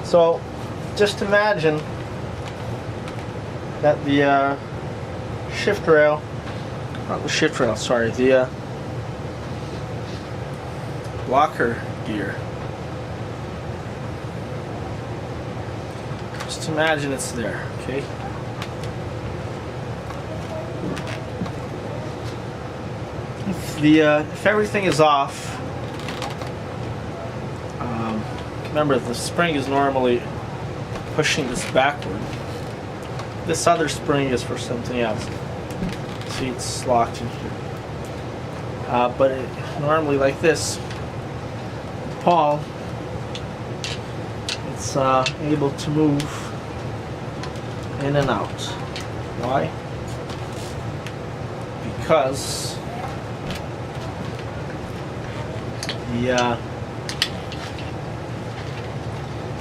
So just imagine that the shift rail, not the shift rail, sorry, the blocker gear. Just imagine it's there, okay? If everything is off, remember the spring is normally pushing this backward. This other spring is for something else. See, it's locked in here. But normally like this, Pawl, it's able to move in and out. Why? Because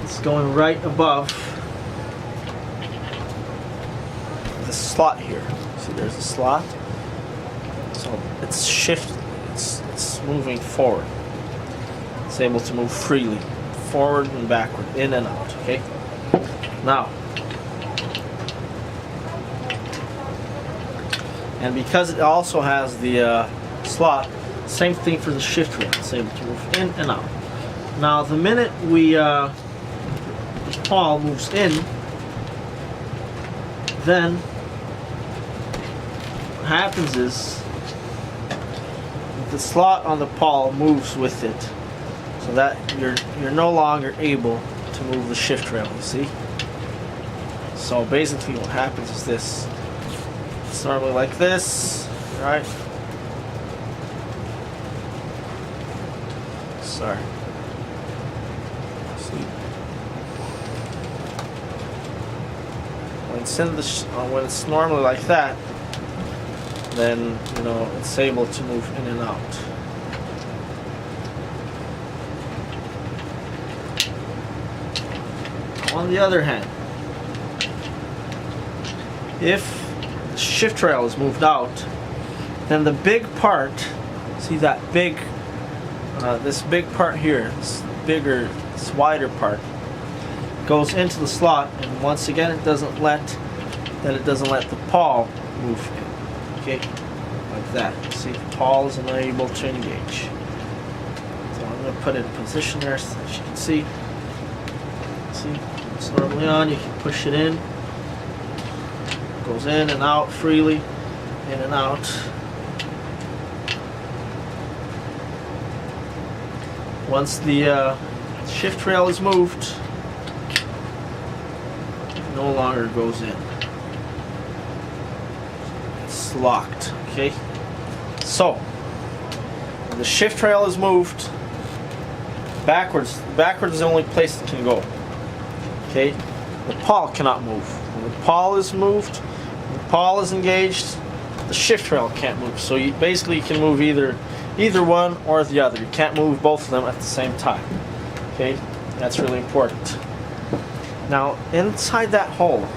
it's going right above the slot here. See, there's a slot. So it's it's moving forward. It's able to move freely, forward and backward, in and out. Okay. Now, and because it also has the slot, same thing for the shift rail. It's able to move in and out. Now, the minute the Pawl moves in, then what happens is the slot on the Pawl moves with it, so that you're no longer able to move the shift rail. You see? So basically, what happens is this. It's normally like this, right? Sorry. See? When it's normally like that, then it's able to move in and out. On the other hand, if the shift rail is moved out, then the big part, see that big, this big part here, this wider part, goes into the slot, and once again it doesn't let the Pawl move in. Okay, like that. See, the Pawl is unable to engage. So I'm going to put it in position there so that you can see. See, it's normally on. You can push it in. Goes in and out freely, in and out. Once the shift rail is moved, it no longer goes in. It's locked, okay? So, when the shift rail is moved, backwards is the only place it can go. Okay? The Pawl cannot move. When the Pawl is moved, when the Pawl is engaged, the shift rail can't move. So you basically can move either one or the other. You can't move both of them at the same time. Okay? That's really important. Now, inside that hole,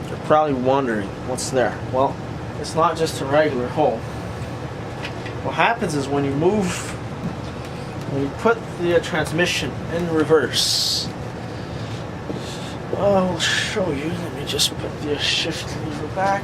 you're probably wondering what's there. Well, it's not just a regular hole. What happens is when you put the transmission in reverse, I'll show you. Let me just put the shift lever back.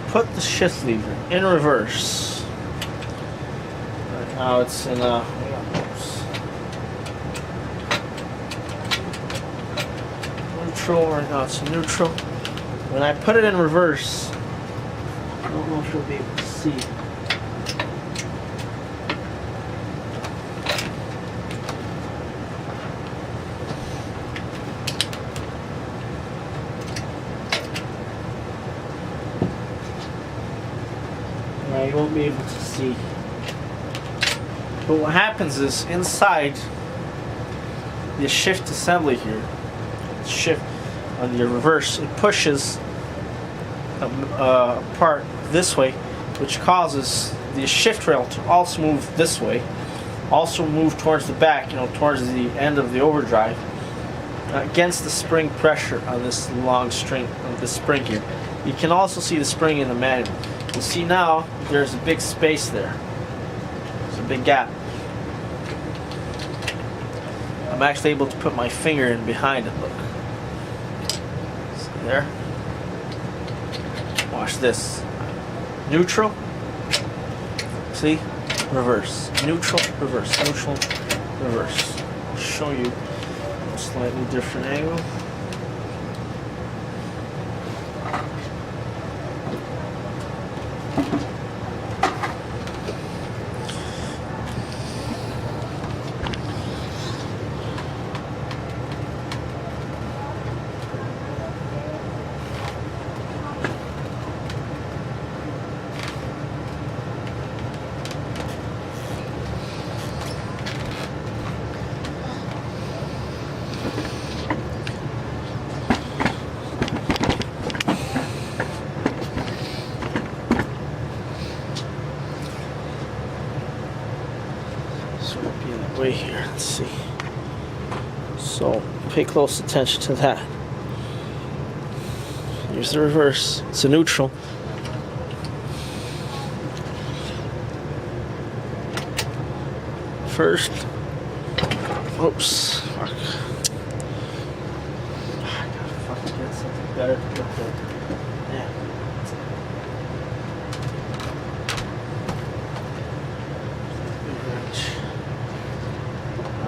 Put the shift lever in reverse. Right now it's in neutral. Right now it's in neutral. When I put it in reverse, I don't know if you'll be able to see. You won't be able to see. But what happens is inside the shift assembly here, shift on the reverse, it pushes part this way, which causes the shift rail to also move this way, also move towards the back, towards the end of the overdrive, against the spring pressure on this long string, of the spring here. You can also see the spring in the manual. You see now there's a big space there. There's a big gap. I'm actually able to put my finger in behind it, look. See there? Watch this. Neutral. See? Reverse. Neutral, reverse. Neutral, reverse. I'll show you a slightly different angle. Way here, let's see. So pay close attention to that. Here's the reverse. It's a neutral. First. Oops. Fuck. I gotta fucking get something better. Yeah.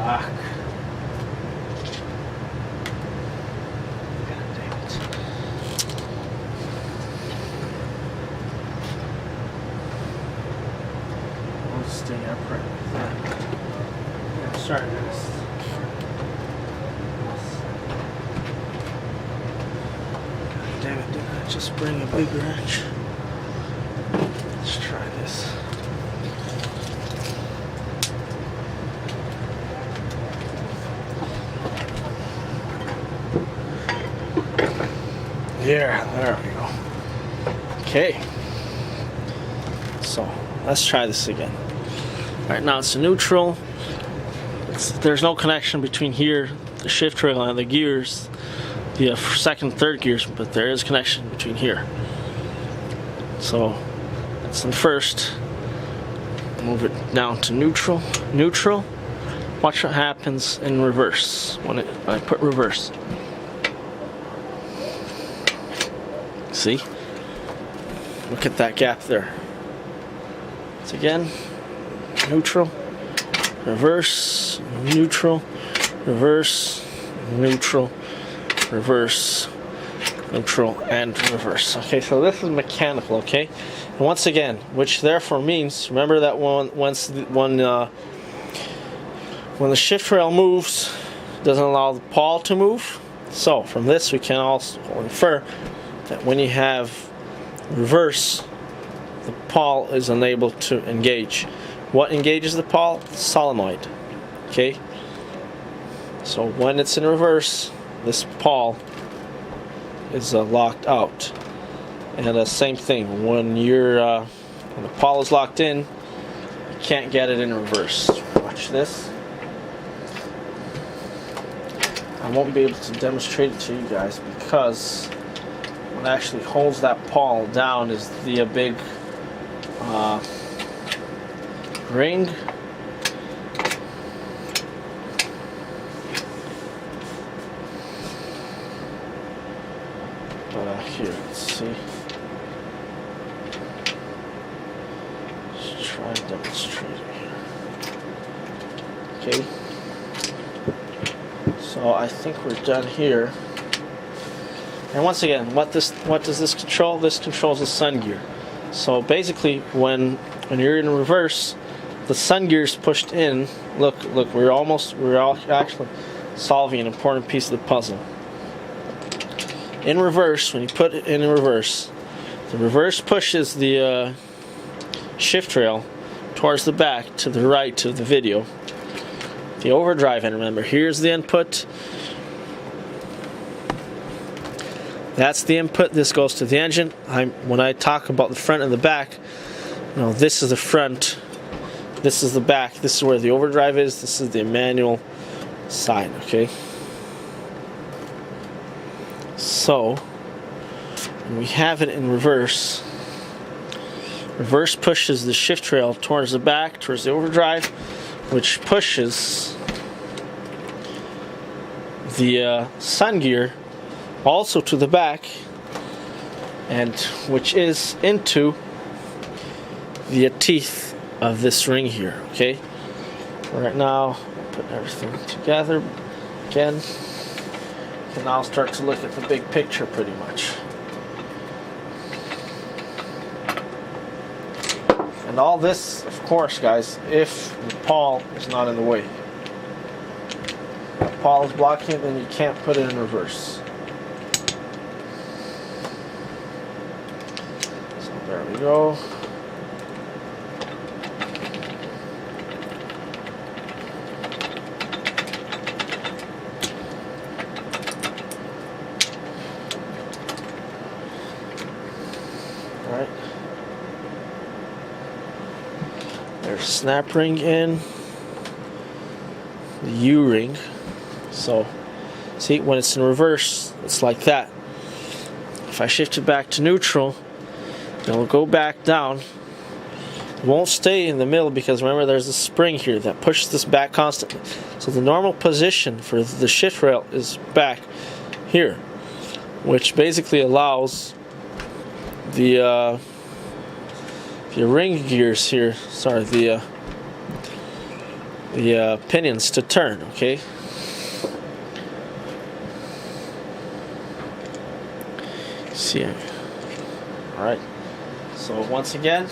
Fuck. God damn it. We'll stay upright with that. Yeah, sorry guys. God damn it, didn't I just bring a big wrench? Let's try this. Yeah, there we go. Okay. So, let's try this again. Alright, now it's a neutral. There's no connection between here, the shift rail, and the gears, the second, third gears, but there is connection between here. So, that's in first. Move it down to neutral. Neutral. Watch what happens in reverse when I put reverse. See? Look at that gap there. It's again, neutral, reverse, neutral, reverse, neutral, reverse, neutral, and reverse. Okay, so this is mechanical, okay? And once again, which therefore means, remember that when the shift rail moves, it doesn't allow the pawl to move. So from this we can also infer that when you have reverse, the pawl is unable to engage. What engages the pawl? Solenoid. Okay? So when it's in reverse, this pawl is locked out. And the same thing, when the pawl is locked in, you can't get it in reverse. Watch this. I won't be able to demonstrate it to you guys because what actually holds that pawl down is the big ring. But here, let's see. Let's try and demonstrate it here. Okay. So I think we're done here. And once again, what does this control? This controls the sun gear. So basically, when you're in reverse, the sun gear is pushed in. Look, we're actually solving an important piece of the puzzle. In reverse, when you put it in reverse, the reverse pushes the shift rail towards the back, to the right of the video. The overdrive, and remember, here's the input. That's the input. This goes to the engine. When I talk about the front and the back, you know, this is the front, this is the back, this is where the overdrive is, this is the manual side, okay? So, we have it in reverse. Reverse pushes the shift rail towards the back, towards the overdrive, which pushes the sun gear also to the back, and which is into the teeth of this ring here, okay? Right now, put everything together again. You can now start to look at the big picture pretty much. And all this, of course, guys, if the Pawl is not in the way. If the Pawl is blocking it, then you can't put it in reverse. So there we go. Alright. There's snap ring in, the U-ring. So, see, when it's in reverse, it's like that. If I shift it back to neutral, it'll go back down. It won't stay in the middle because remember there's a spring here that pushes this back constantly. So the normal position for the shift rail is back here, which basically allows the ring gears here, sorry, the pinions to turn, okay? See, alright, so once again,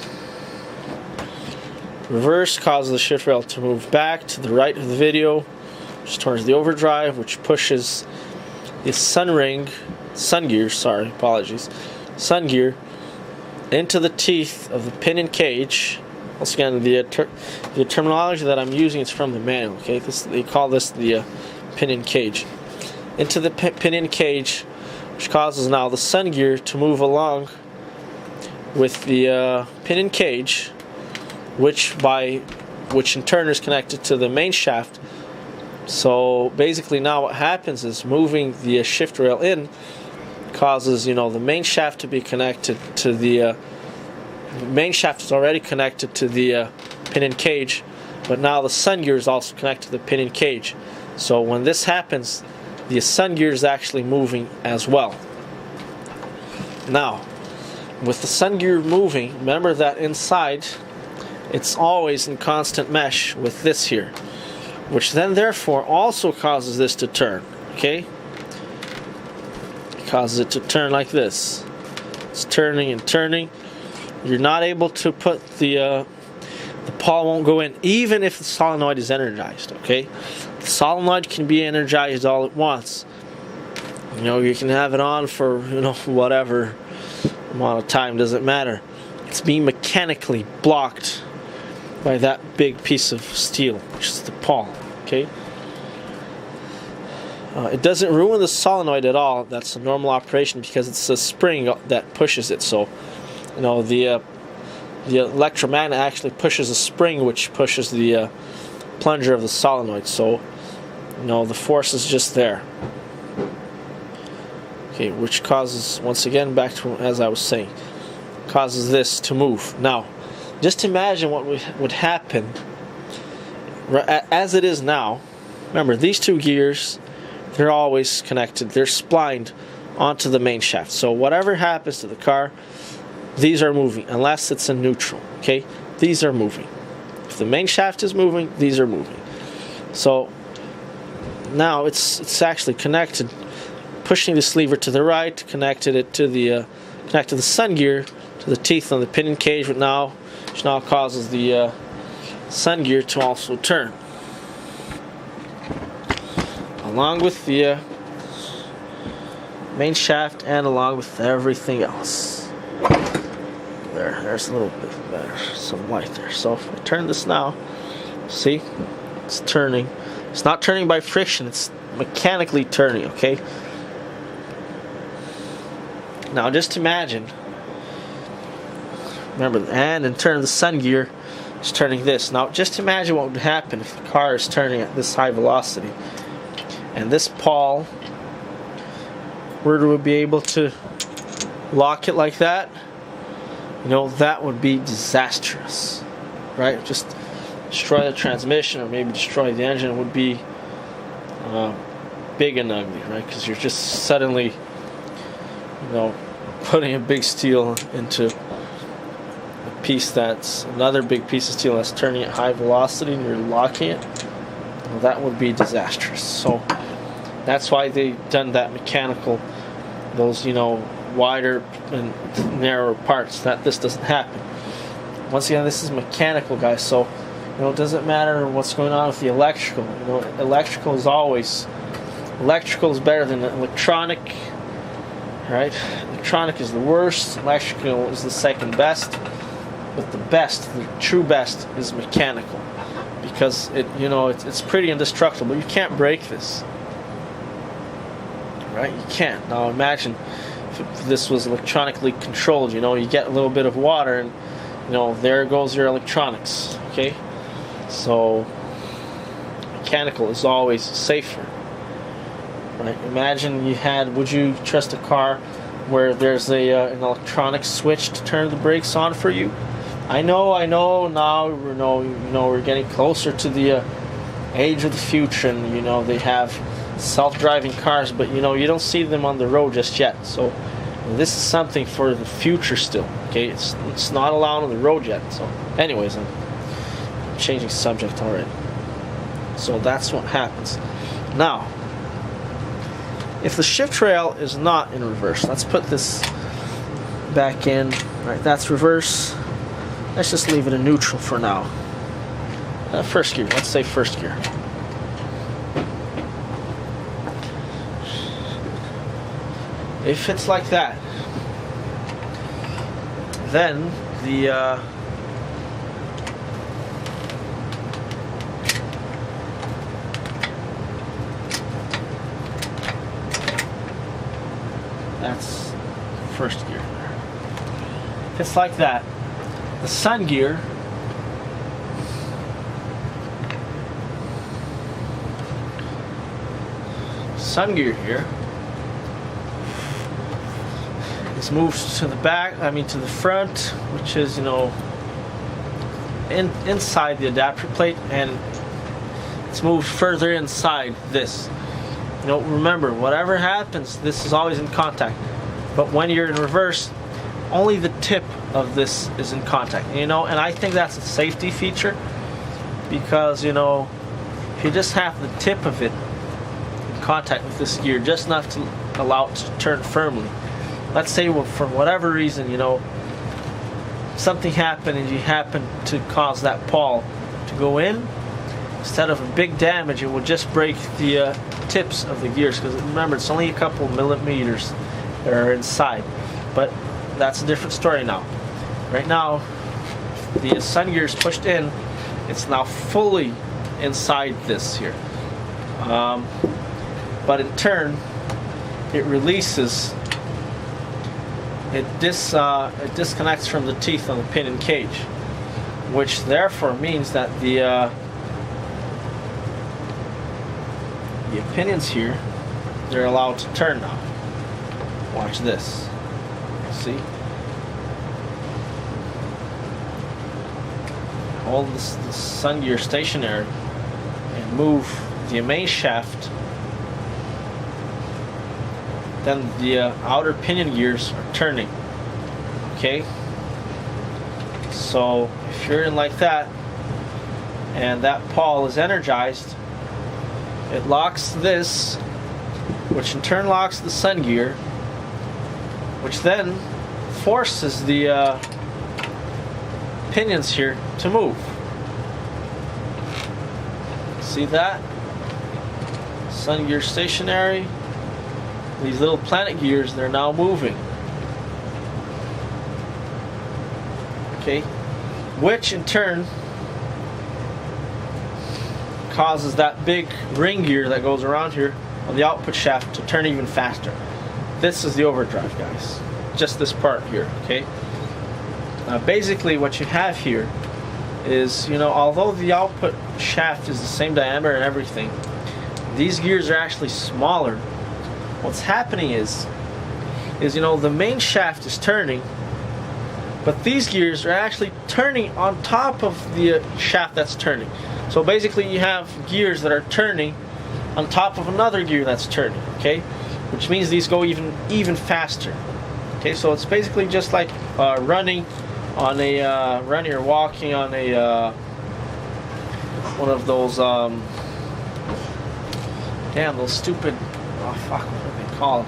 reverse causes the shift rail to move back to the right of the video, which towards the overdrive, which pushes the sun gear into the teeth of the pinion cage. Once again, the terminology that I'm using is from the manual, okay? They call this the pinion cage. Into the pinion cage, which causes now the sun gear to move along with the pinion cage, which in turn is connected to the main shaft. So basically now what happens is moving the shift rail in causes, you know, the main shaft to be connected to the main shaft is already connected to the pinion cage, but now the sun gear is also connected to the pinion cage. So when this happens, the sun gear is actually moving as well. Now, with the sun gear moving, remember that inside it's always in constant mesh with this here, which then therefore also causes this to turn, okay? It causes it to turn like this. It's turning and turning. You're not able to put the Pawl won't go in even if the solenoid is energized, okay? The solenoid can be energized all at once. You know, you can have it on for, you know, whatever amount of time, doesn't matter. It's being mechanically blocked by that big piece of steel, which is the Pawl, okay? It doesn't ruin the solenoid at all. That's a normal operation because it's a spring that pushes it. So, you know, the electromagnet actually pushes a spring which pushes the plunger of the solenoid. So, you know, the force is just there. Okay, which causes, once again, back to as I was saying, causes this to move. Now, just imagine what would happen as it is now. Remember, these two gears, they're always connected. They're splined onto the main shaft. So whatever happens to the car, these are moving, unless it's in neutral, okay? These are moving. If the main shaft is moving, these are moving. So now it's actually connected, pushing this lever to the right, connected the sun gear to the teeth on the pinion cage, which now causes the sun gear to also turn, along with the main shaft and along with everything else. There's a little bit better, some light there. So if I turn this now, see, it's turning. It's not turning by friction, it's mechanically turning, okay? Now just imagine, remember, and in turn the sun gear is turning this. Now just imagine what would happen if the car is turning at this high velocity, and this Pawl were to be able to lock it like that. You know, that would be disastrous, right? Just destroy the transmission, or maybe destroy the engine. It would be big and ugly, right? Because you're just suddenly, you know, putting a big steel into a piece that's another big piece of steel that's turning at high velocity, and you're locking it. Well, that would be disastrous. So that's why they've done that mechanical, those, you know, wider and narrower parts, that this doesn't happen. Once again, this is mechanical, guys, so, you know, it doesn't matter what's going on with the electrical. You know, electrical is better than electronic, right? Electronic is the worst, electrical is the second best, but the best, the true best, is mechanical, because it, you know, it's pretty indestructible. You can't break this, right? You can't. Now imagine if this was electronically controlled. You know, you get a little bit of water, and, you know, there goes your electronics. Okay, so mechanical is always safer, right? Imagine you had, would you trust a car where there's an electronic switch to turn the brakes on for you? I know. Now we're getting closer to the age of the future, and, you know, they have self-driving cars, but, you know, you don't see them on the road just yet. So this is something for the future still. Okay, it's not allowed on the road yet. So anyways, I'm changing subject already. So that's what happens. Now, if the shift rail is not in reverse, let's put this back in. Right, that's reverse. Let's just leave it in neutral for now. First gear, let's say first gear. If it's like that, then the that's first gear. If it's like that, the sun gear here is moved to the back, to the front, which is, you know, inside the adapter plate, and it's moved further inside this. You know, remember, whatever happens, this is always in contact. But when you're in reverse, only the tip of this is in contact. You know, and I think that's a safety feature, because, you know, if you just have the tip of it in contact with this gear, just enough to allow it to turn firmly. Let's say, well, for whatever reason, you know, something happened and you happen to cause that Pawl to go in, instead of a big damage, it will just break the tips of the gears, because remember, it's only a couple millimeters that are inside. But that's a different story now. Right now, the sun gear is pushed in, it's now fully inside this here. But in turn, it releases, it disconnects from the teeth on the pinion cage, which therefore means that the pinions here, they're allowed to turn now. Watch this. See? Hold the sun gear stationary and move the main shaft. Then the outer pinion gears are turning. Okay? So if you're in like that, and that Pawl is energized, it locks this, which in turn locks the sun gear, which then forces the pinions here to move. See that? Sun gear stationary. These little planet gears, they're now moving. Okay? Which in turn causes that big ring gear that goes around here on the output shaft to turn even faster. This is the overdrive, guys. just this part here, okay? Basically what you have here is, you know, although the output shaft is the same diameter and everything, these gears are actually smaller. What's happening is you know, the main shaft is turning, but these gears are actually turning on top of the shaft that's turning. So basically you have gears that are turning on top of another gear that's turning, okay? Which means these go even faster. Okay, so it's basically just like running on a running or walking on a one of those damn, those stupid, oh fuck, what are they called?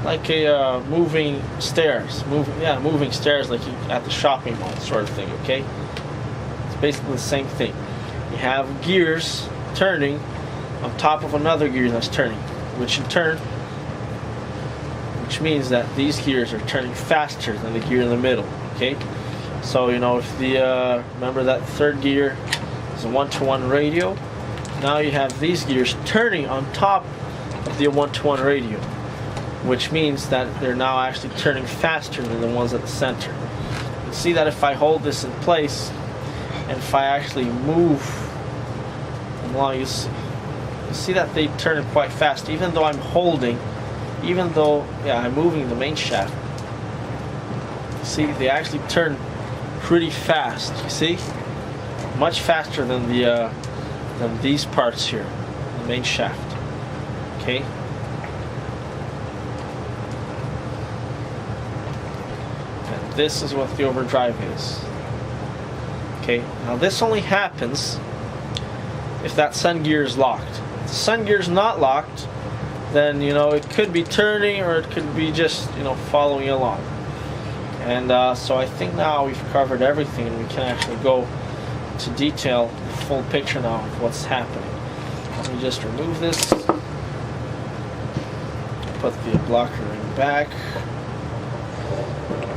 Like a moving stairs, moving stairs, like at the shopping mall, sort of thing. Okay, it's basically the same thing. You have gears turning on top of another gear that's turning, which means that these gears are turning faster than the gear in the middle. Okay, so you know, if the remember that third gear is a 1-to-1 radio. Now you have these gears turning on top of the 1-to-1 radio, which means that they're now actually turning faster than the ones at the center. You can see that if I hold this in place and if I actually move them along, you see that they turn quite fast, even though I'm moving the main shaft. See, they actually turn pretty fast. You see, much faster than these parts here, the main shaft. Okay. And this is what the overdrive is. Okay. Now this only happens if that sun gear is locked. If the sun gear is not locked, then you know, it could be turning or it could be just, you know, following along. And so I think now we've covered everything, and we can actually go to detail the full picture now of what's happening. Let me just remove this, put the blocker ring back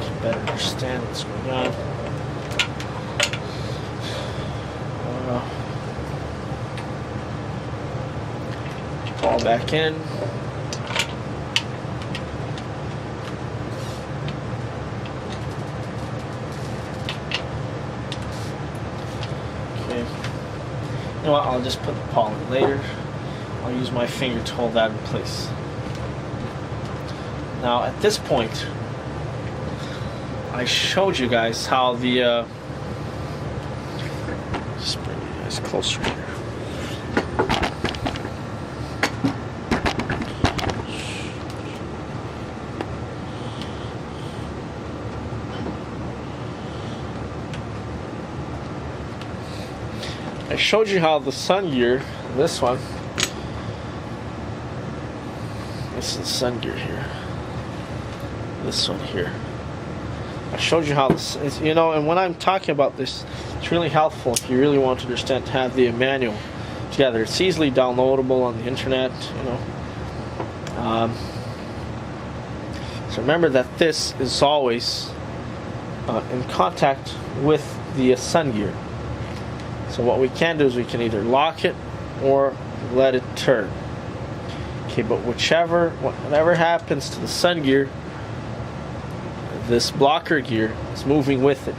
to better understand what's going on. Pawl back in. You know what, I'll just put the Pawl in later. I'll use my finger to hold that in place. Now at this point, I showed you guys how the just bring you guys closer here. I showed you how the sun gear, this one, this is the sun gear here, this one here. I showed you how this is, you know, and when I'm talking about this, it's really helpful if you really want to understand to have the manual together. It's easily downloadable on the internet, you know. So remember that this is always in contact with the sun gear. So what we can do is we can either lock it or let it turn. Okay, but whatever happens to the sun gear, this blocker gear is moving with it.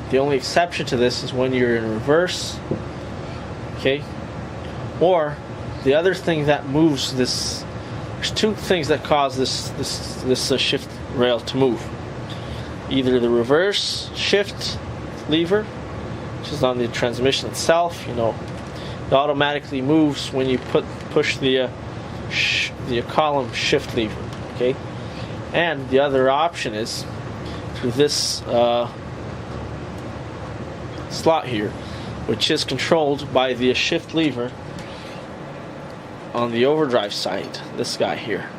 The only exception to this is when you're in reverse, okay? Or the other thing that moves this, there's two things that cause this shift rail to move. Either the reverse shift lever, which is on the transmission itself, you know, it automatically moves when you push the column shift lever, okay? And the other option is through this slot here, which is controlled by the shift lever on the overdrive side, this guy here.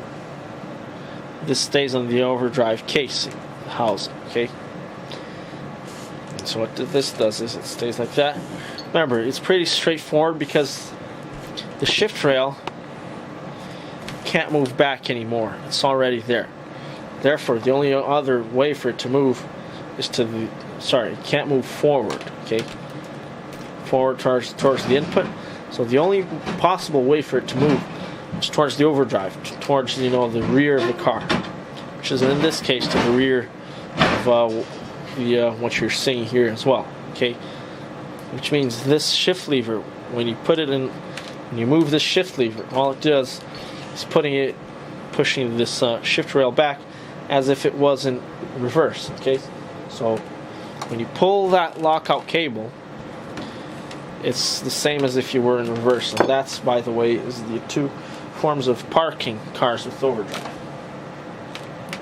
This stays on the overdrive casing housing, okay? So what this does is it stays like that. Remember, it's pretty straightforward because the shift rail can't move back anymore. It's already there. Therefore, the only other way for it to move is it can't move forward, okay? Forward towards the input. So the only possible way for it to move It's towards the overdrive, towards the rear of the car, which is in this case to the rear of what you're seeing here as well. Okay, which means this shift lever, when you put it in, when you move this shift lever, all it does is pushing this shift rail back as if it was in reverse. Okay, so when you pull that lockout cable, it's the same as if you were in reverse. And that's, by the way, is the two forms of parking cars with overdrive.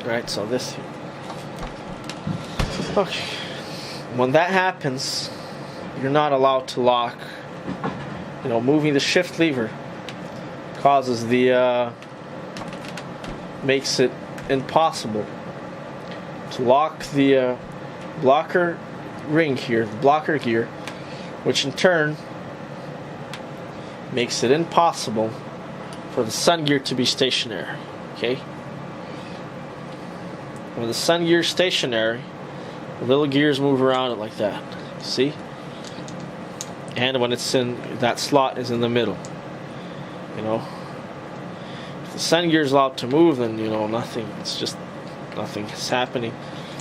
Right, so this here. Okay, when that happens, you're not allowed to lock. Moving the shift lever causes makes it impossible to lock the blocker ring here, the blocker gear, which in turn makes it impossible for the sun gear to be stationary. Okay? When the sun gear is stationary, the little gears move around it like that. See? And when it's in, that slot is in the middle. If the sun gear is allowed to move, then nothing. It's just nothing is happening.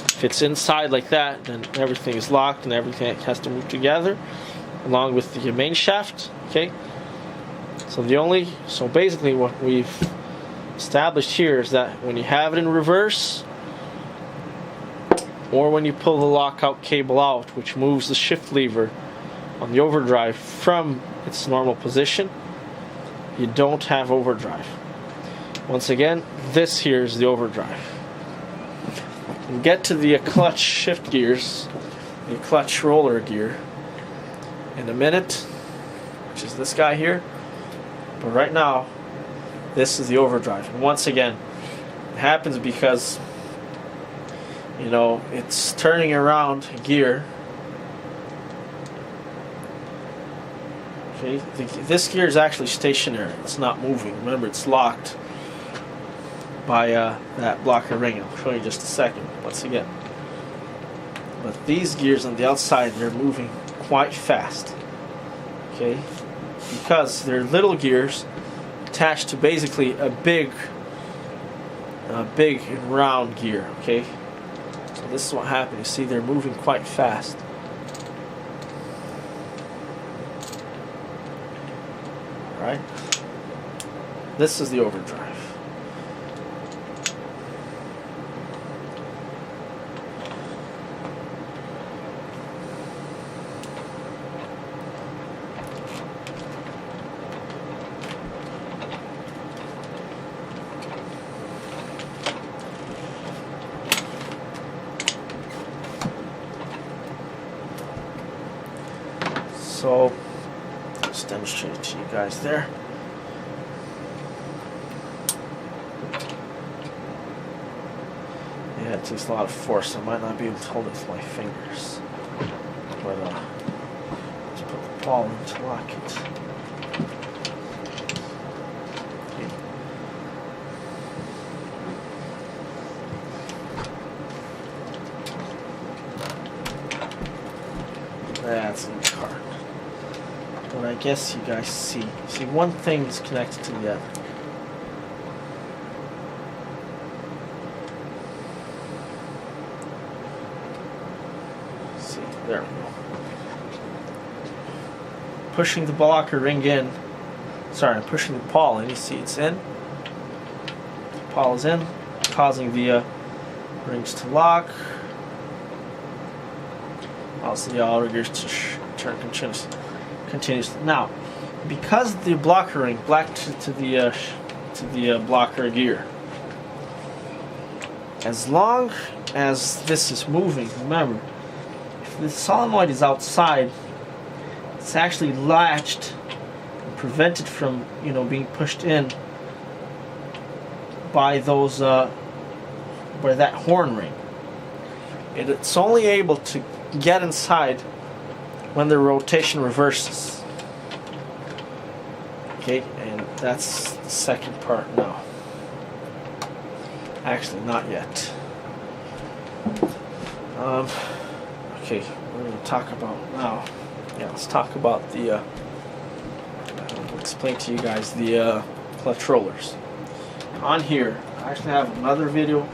If it's inside like that, then everything is locked and everything has to move together, along with the main shaft. Okay. So basically, what we've established here is that when you have it in reverse, or when you pull the lockout cable out, which moves the shift lever on the overdrive from its normal position, you don't have overdrive. Once again, this here is the overdrive. And get to the clutch shift gears, the clutch roller gear, in a minute, which is this guy here. But right now, this is the overdrive. And once again, it happens because it's turning around a gear. Okay, this gear is actually stationary. It's not moving. Remember, it's locked by that blocker ring. I'll show you in just a second. Once again, but these gears on the outside, they're moving quite fast. Okay, because they're little gears attached to basically a big and round gear. Okay, so this is what happened. You see, they're moving quite fast. Right? This is the overdrive. So, just demonstrate it to you guys there. Yeah, it takes a lot of force. I might not be able to hold it with my fingers. But, let's put the Pawl in to lock it. That's in the cart. But I guess you guys see. See, one thing is connected to the other. See, there we go. Pushing the blocker ring in. Sorry, I'm pushing the Pawl in. You see it's in. The Pawl is in, causing the rings to lock. Also, the outer gears to turn continuously. Now, because the blocker ring black to the blocker gear, as long as this is moving, remember, if the solenoid is outside, it's actually latched and prevented from being pushed in by those by that horn ring. It's only able to get inside when the rotation reverses. Okay, and that's the second part now. Actually, not yet. Okay, we're going to talk about now. Yeah, let's talk about the. I'll explain to you guys the controllers. On here, I actually have another video